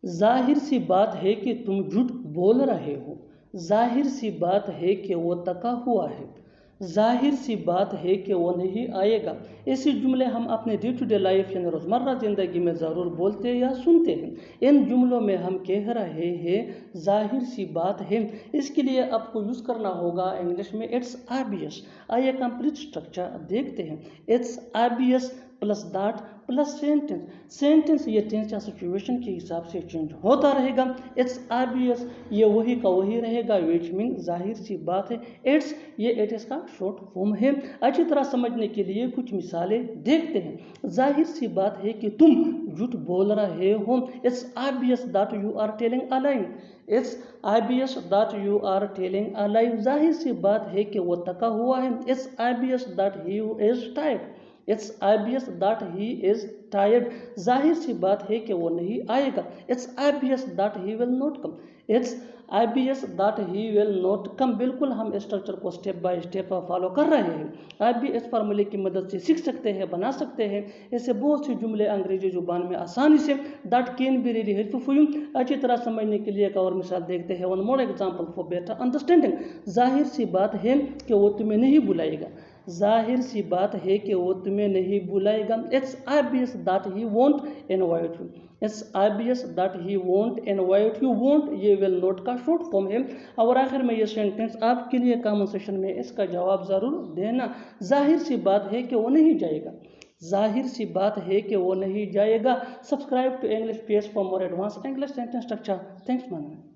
जाहिर सी बात है कि तुम झूठ बोल रहे हो। जाहिर सी बात है कि वो तका हुआ है। जाहिर सी बात है कि वो नहीं आएगा। ऐसे जुमले हम अपने डे टू डे लाइफ यानी रोज़मर्रा ज़िंदगी में ज़रूर बोलते या सुनते हैं। इन जुमलों में हम कह रहे हैं जाहिर सी बात है। इसके लिए आपको यूज़ करना होगा इंग्लिश में इट्स ऑब्वियस। आइए कंप्लीट स्ट्रक्चर देखते हैं। It's obvious plus that plus sentence. Sentence ये टेंस या सिचुएशन के हिसाब से चेंज होता रहेगा। इट्स ऑब्वियस ये वही का वही रहेगा, विच मीन जाहिर सी बात है। इट्स ये इट इज का शॉर्ट फॉर्म है। अच्छी तरह समझने के लिए कुछ मिसालें देखते हैं। जाहिर सी बात है कि तुम झूठ बोल रहे हो। It's obvious that you are telling a lie. It's obvious that you are telling a lie. जाहिर सी बात है कि वो थका हुआ है। It's obvious that he is tired. It's obvious that he is tired. जाहिर सी बात है कि वो नहीं आएगा। It's obvious that he will not come. It's obvious that he will not come. बिल्कुल हम स्ट्रक्चर को स्टेप बाय स्टेप फॉलो कर रहे हैं। आप भी इस फार्मूले की मदद से सीख सकते हैं, बना सकते हैं। ऐसे बहुत से जुमले अंग्रेजी जुबान में आसानी say that can be really helpful for you. अच्छी तरह समझने के लिए एक और मिसाल देखते हैं। One more example for better understanding. जाहिर सी बात है कि वो तुम्हें नहीं बुलाएगा। जाहिर सी बात है कि वो तुम्हें नहीं बुलाएगा। It's obvious that he won't invite you. It's obvious that he won't invite you. Won't ये विल नॉट का शॉर्ट फॉर्म है। और आखिर में ये सेंटेंस आपके लिए कमेंट सेक्शन में इसका जवाब जरूर देना। जाहिर सी बात है कि वो नहीं जाएगा। जाहिर सी बात है कि वो नहीं जाएगा। Subscribe to English page for more advance English sentence structure. Thanks man.